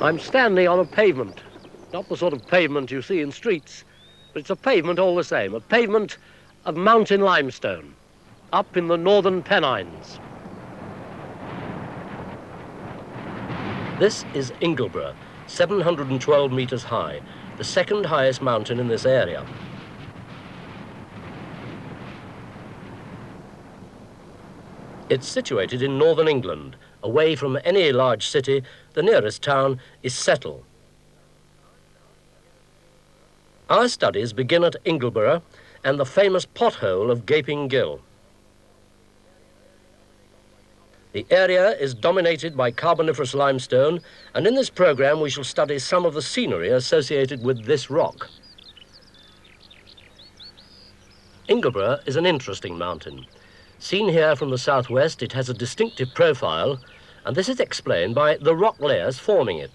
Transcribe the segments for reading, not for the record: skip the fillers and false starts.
I'm standing on a pavement, not the sort of pavement you see in streets, but it's a pavement all the same, a pavement of mountain limestone up in the northern Pennines. This is Ingleborough, 712 metres high, the second highest mountain in this area. It's situated in northern England, away from any large city. The nearest town is Settle. Our studies begin at Ingleborough and the famous pothole of Gaping Gill. The area is dominated by Carboniferous limestone, and in this programme we shall study some of the scenery associated with this rock. Ingleborough is an interesting mountain. Seen here from the southwest, it has a distinctive profile, and this is explained by the rock layers forming it.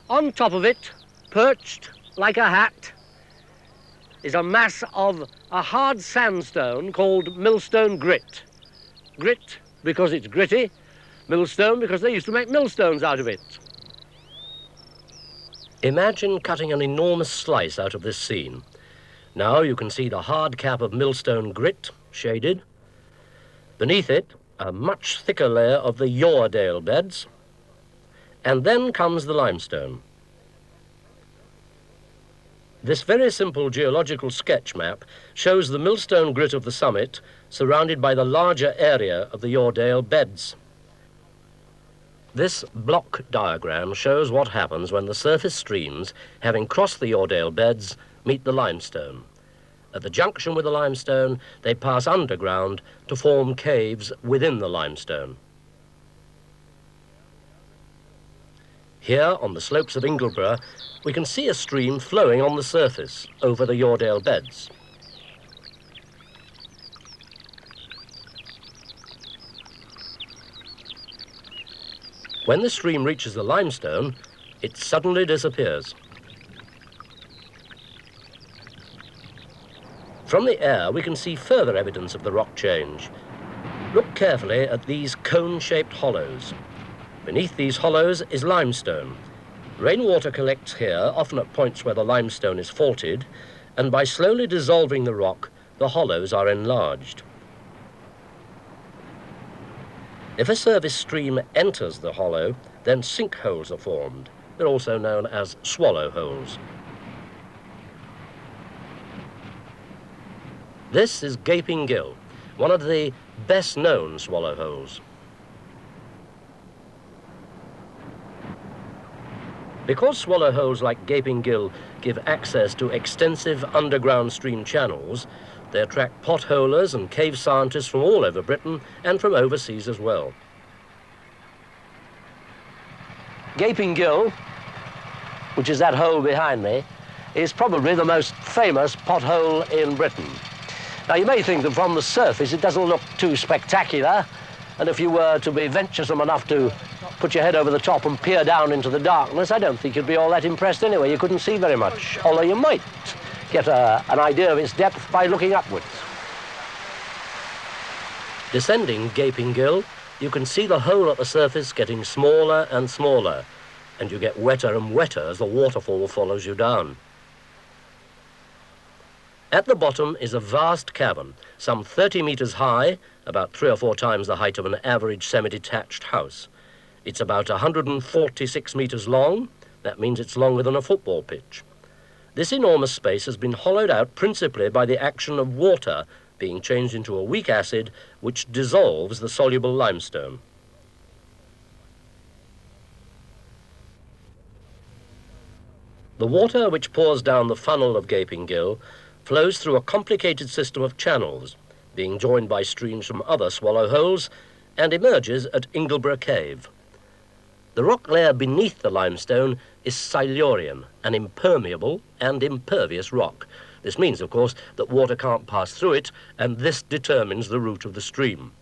On top of it, perched like a hat, is a mass of a hard sandstone called millstone grit. Grit because it's gritty, millstone because they used to make millstones out of it. Imagine cutting an enormous slice out of this scene. Now you can see the hard cap of millstone grit, shaded. Beneath it, a much thicker layer of the Yoredale beds. And then comes the limestone. This very simple geological sketch map shows the millstone grit of the summit surrounded by the larger area of the Yoredale beds. This block diagram shows what happens when the surface streams, having crossed the Yoredale beds, meet the limestone. At the junction with the limestone, they pass underground to form caves within the limestone. Here, on the slopes of Ingleborough, we can see a stream flowing on the surface over the Yoredale beds. When the stream reaches the limestone, it suddenly disappears. From the air, we can see further evidence of the rock change. Look carefully at these cone-shaped hollows. Beneath these hollows is limestone. Rainwater collects here, often at points where the limestone is faulted, and by slowly dissolving the rock, the hollows are enlarged. If a surface stream enters the hollow, then sinkholes are formed. They're also known as swallow holes. This is Gaping Gill, one of the best-known swallow holes. Because swallow holes like Gaping Gill give access to extensive underground stream channels, they attract potholers and cave scientists from all over Britain and from overseas as well. Gaping Gill, which is that hole behind me, is probably the most famous pothole in Britain. Now, you may think that from the surface it doesn't look too spectacular, and if you were to be venturesome enough to put your head over the top and peer down into the darkness, I don't think you'd be all that impressed anyway. You couldn't see very much, although you might get an idea of its depth by looking upwards. Descending Gaping Gill, you can see the hole at the surface getting smaller and smaller, and you get wetter and wetter as the waterfall follows you down. At the bottom is a vast cavern, some 30 metres high, about 3 or 4 times the height of an average semi-detached house. It's about 146 metres long. That means it's longer than a football pitch. This enormous space has been hollowed out principally by the action of water being changed into a weak acid which dissolves the soluble limestone. The water which pours down the funnel of Gaping Gill flows through a complicated system of channels, being joined by streams from other swallow holes, and emerges at Ingleborough Cave. The rock layer beneath the limestone is Silurian, an impermeable and impervious rock. This means, of course, that water can't pass through it, and this determines the route of the stream.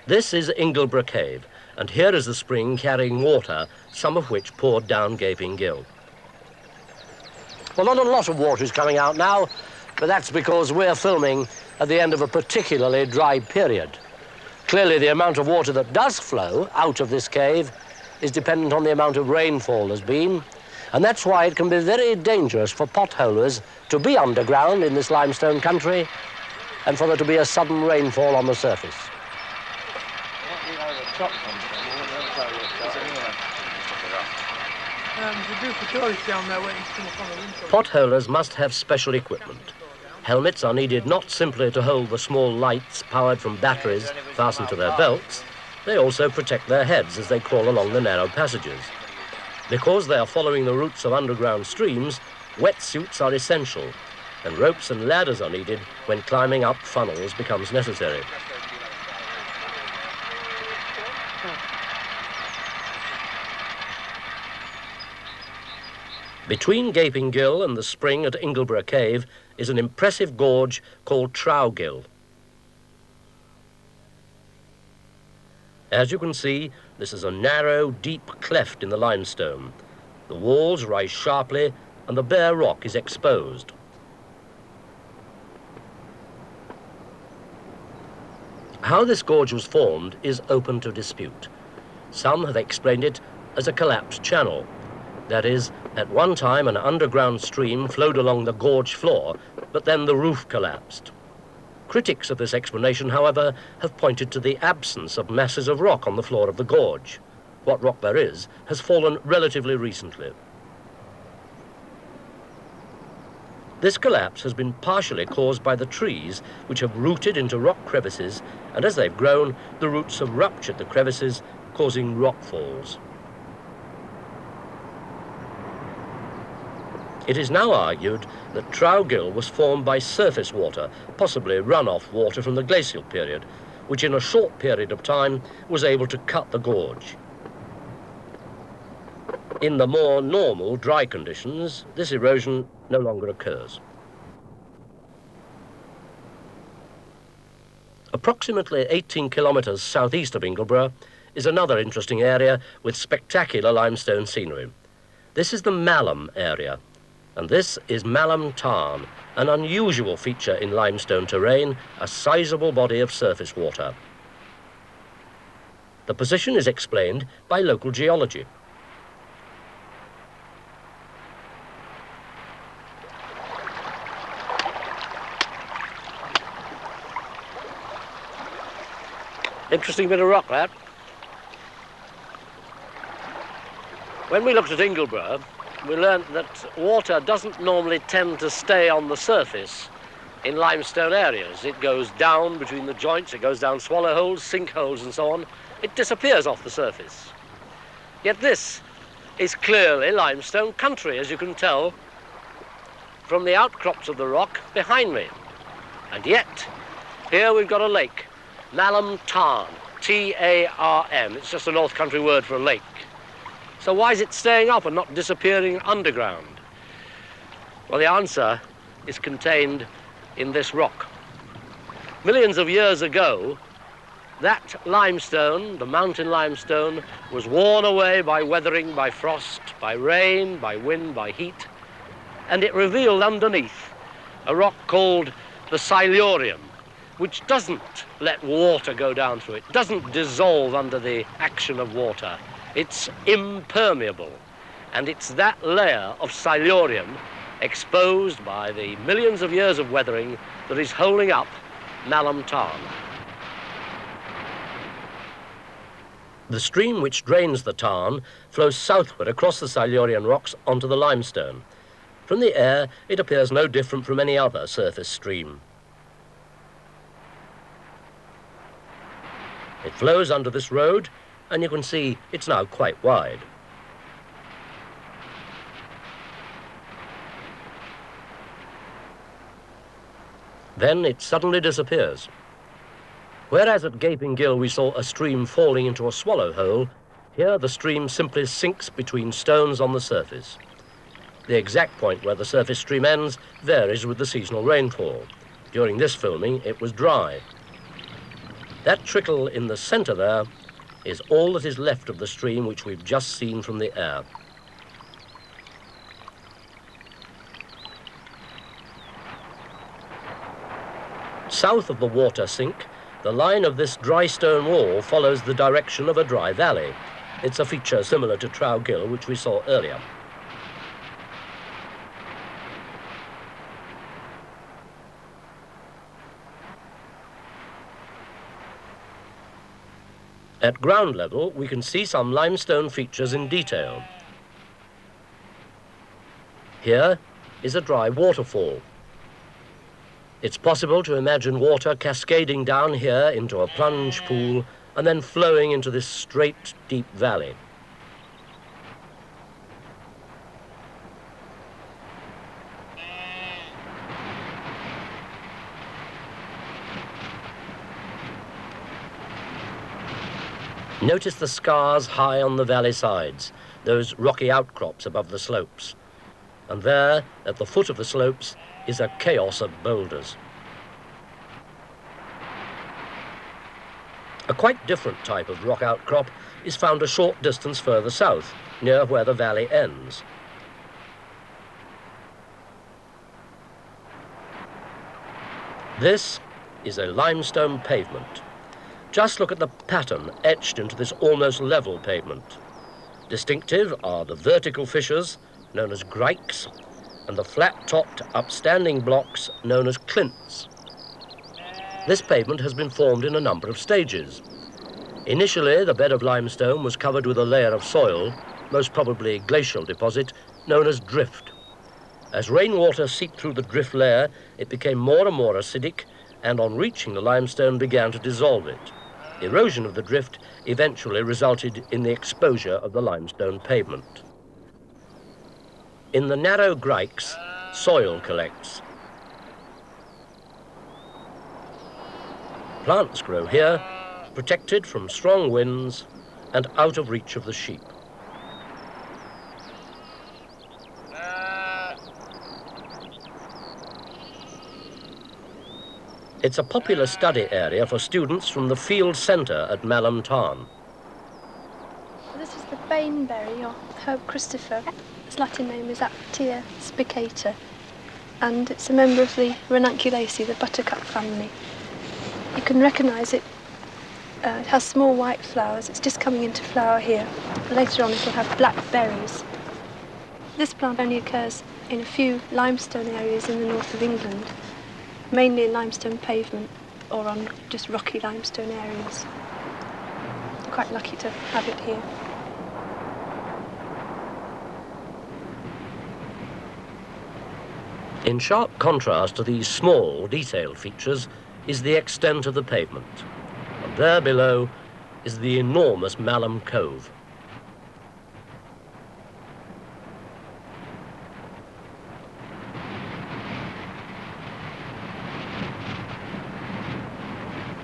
This is Ingleborough Cave, and here is the spring carrying water, some of which poured down Gaping Gill. Well, not a lot of water is coming out now, but that's because we're filming at the end of a particularly dry period. Clearly, the amount of water that does flow out of this cave is dependent on the amount of rainfall there's been, and that's why it can be very dangerous for potholers to be underground in this limestone country and for there to be a sudden rainfall on the surface. Potholers must have special equipment. Helmets are needed not simply to hold the small lights powered from batteries fastened to their belts, they also protect their heads as they crawl along the narrow passages. Because they are following the routes of underground streams, wetsuits are essential, and ropes and ladders are needed when climbing up funnels becomes necessary. Between Gaping Gill and the spring at Ingleborough Cave is an impressive gorge called Trowgill. As you can see, this is a narrow, deep cleft in the limestone. The walls rise sharply and the bare rock is exposed. How this gorge was formed is open to dispute. Some have explained it as a collapsed channel. That is, at one time an underground stream flowed along the gorge floor, but then the roof collapsed. Critics of this explanation, however, have pointed to the absence of masses of rock on the floor of the gorge. What rock there is has fallen relatively recently. This collapse has been partially caused by the trees, which have rooted into rock crevices, and as they've grown, the roots have ruptured the crevices, causing rock falls. It is now argued that Trowgill was formed by surface water, possibly runoff water from the glacial period, which in a short period of time was able to cut the gorge. In the more normal dry conditions, this erosion no longer occurs. Approximately 18 kilometres southeast of Ingleborough is another interesting area with spectacular limestone scenery. This is the Malham area, and this is Malham Tarn, an unusual feature in limestone terrain, a sizable body of surface water. The position is explained by local geology. Interesting bit of rock, that. When we looked at Ingleborough, we learned that water doesn't normally tend to stay on the surface in limestone areas. It goes down between the joints, it goes down swallow holes, sinkholes and so on. It disappears off the surface. Yet this is clearly limestone country, as you can tell from the outcrops of the rock behind me. And yet, here we've got a lake, Malham Tarn, T-A-R-N. It's just a North Country word for a lake. So why is it staying up and not disappearing underground? Well, the answer is contained in this rock. Millions of years ago, that limestone, the mountain limestone, was worn away by weathering, by frost, by rain, by wind, by heat, and it revealed underneath a rock called the Silurian, which doesn't let water go down through it, doesn't dissolve under the action of water. It's impermeable, and it's that layer of Silurian exposed by the millions of years of weathering that is holding up Malham Tarn. The stream which drains the tarn flows southward across the Silurian rocks onto the limestone. From the air, it appears no different from any other surface stream. It flows under this road, and you can see it's now quite wide. Then it suddenly disappears. Whereas at Gaping Gill we saw a stream falling into a swallow hole, here the stream simply sinks between stones on the surface. The exact point where the surface stream ends varies with the seasonal rainfall. During this filming, it was dry. That trickle in the centre there is all that is left of the stream which we've just seen from the air. South of the water sink, The line of this dry stone wall follows the direction of a dry valley. It's a feature similar to Trow Gill, which we saw earlier. At ground level, we can see some limestone features in detail. Here is a dry waterfall. It's possible to imagine water cascading down here into a plunge pool and then flowing into this straight, deep valley. Notice the scars high on the valley sides, those rocky outcrops above the slopes. And there, at the foot of the slopes, is a chaos of boulders. A quite different type of rock outcrop is found a short distance further south, near where the valley ends. This is a limestone pavement. Just look at the pattern etched into this almost level pavement. Distinctive are the vertical fissures, known as grikes, and the flat-topped, upstanding blocks known as clints. This pavement has been formed in a number of stages. Initially, the bed of limestone was covered with a layer of soil, most probably glacial deposit, known as drift. As rainwater seeped through the drift layer, it became more and more acidic, and on reaching the limestone began to dissolve it. Erosion of the drift eventually resulted in the exposure of the limestone pavement. In the narrow grikes, soil collects. Plants grow here, protected from strong winds and out of reach of the sheep. It's a popular study area for students from the field centre at Malham Tarn. This is the baneberry, or herb Christopher. Its Latin name is Aptia spicata, and it's a member of the Ranunculaceae, the buttercup family. You can recognise it. It has small white flowers. It's just coming into flower here. Later on it will have black berries. This plant only occurs in a few limestone areas in the north of England, mainly in limestone pavement or on just rocky limestone areas. Quite lucky to have it here. In sharp contrast to these small, detailed features is the extent of the pavement. And there below is the enormous Malham Cove.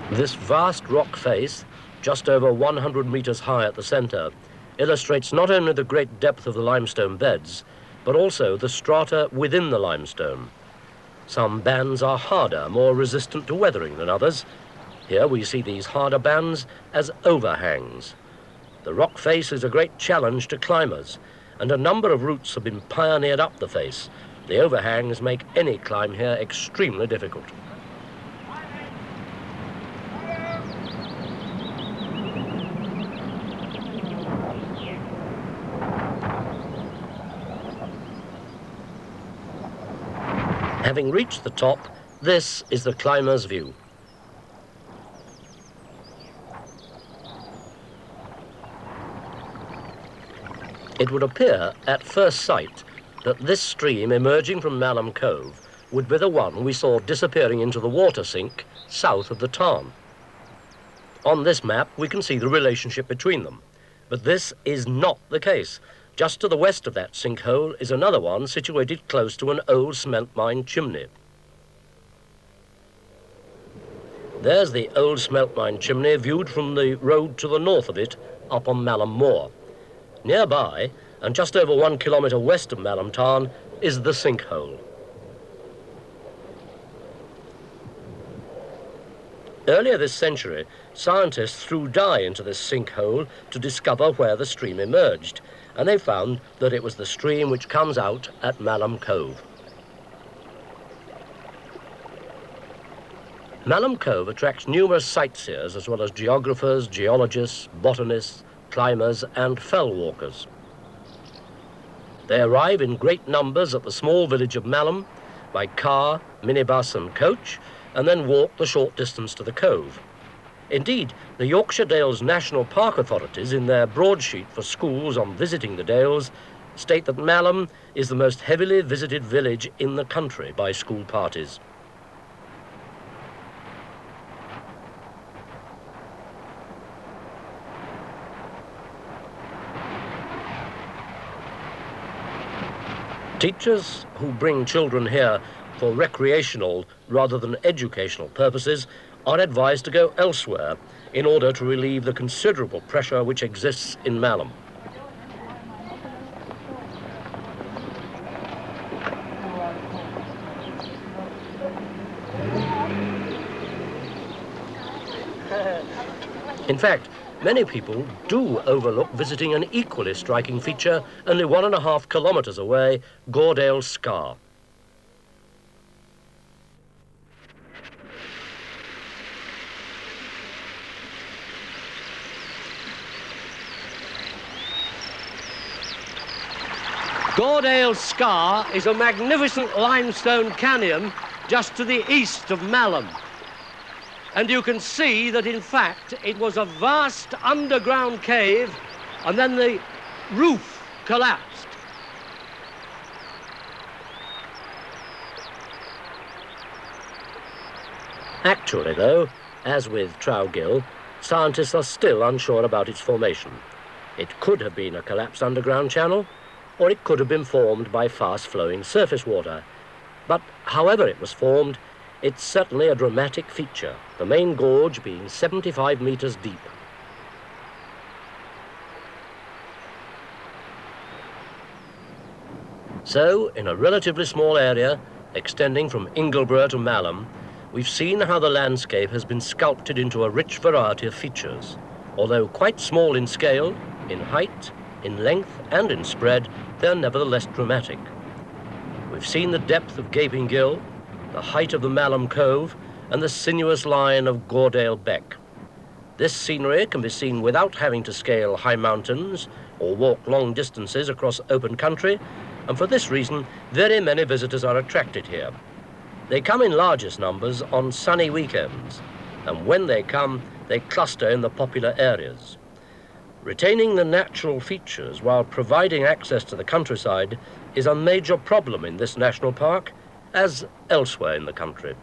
This vast rock face, just over 100 metres high at the centre, illustrates not only the great depth of the limestone beds, but also the strata within the limestone. Some bands are harder, more resistant to weathering than others. Here we see these harder bands as overhangs. The rock face is a great challenge to climbers, and a number of routes have been pioneered up the face. The overhangs make any climb here extremely difficult. Having reached the top, this is the climber's view. It would appear at first sight that this stream emerging from Malham Cove would be the one we saw disappearing into the water sink south of the Tarn. On this map we can see the relationship between them, but this is not the case. Just to the west of that sinkhole is another one situated close to an old cement mine chimney. There's the old cement mine chimney viewed from the road to the north of it, up on Malham Moor. Nearby, and just over 1 kilometre west of Malham Tarn, is the sinkhole. Earlier this century, scientists threw dye into this sinkhole to discover where the stream emerged, and they found that it was the stream which comes out at Malham Cove. Malham Cove attracts numerous sightseers as well as geographers, geologists, botanists, climbers and fell walkers. They arrive in great numbers at the small village of Malham by car, minibus and coach, and then walk the short distance to the cove. Indeed, the Yorkshire Dales National Park authorities, in their broadsheet for schools on visiting the Dales, state that Malham is the most heavily visited village in the country by school parties. Teachers who bring children here for recreational rather than educational purposes are advised to go elsewhere in order to relieve the considerable pressure which exists in Malham. In fact, many people do overlook visiting an equally striking feature only 1.5 kilometres away, Goredale Scar. Goredale Scar is a magnificent limestone canyon just to the east of Malham. And you can see that, in fact, it was a vast underground cave, and then the roof collapsed. Actually, though, as with Trowgill, scientists are still unsure about its formation. It could have been a collapsed underground channel, or it could have been formed by fast-flowing surface water. But however it was formed, it's certainly a dramatic feature, the main gorge being 75 metres deep. So, in a relatively small area, extending from Ingleborough to Malham, we've seen how the landscape has been sculpted into a rich variety of features. Although quite small in scale, in height, in length and in spread, they're nevertheless dramatic. We've seen the depth of Gaping Gill, the height of the Malham Cove, and the sinuous line of Goredale Beck. This scenery can be seen without having to scale high mountains or walk long distances across open country, and for this reason, very many visitors are attracted here. They come in largest numbers on sunny weekends, and when they come, they cluster in the popular areas. Retaining the natural features while providing access to the countryside is a major problem in this national park, as elsewhere in the country.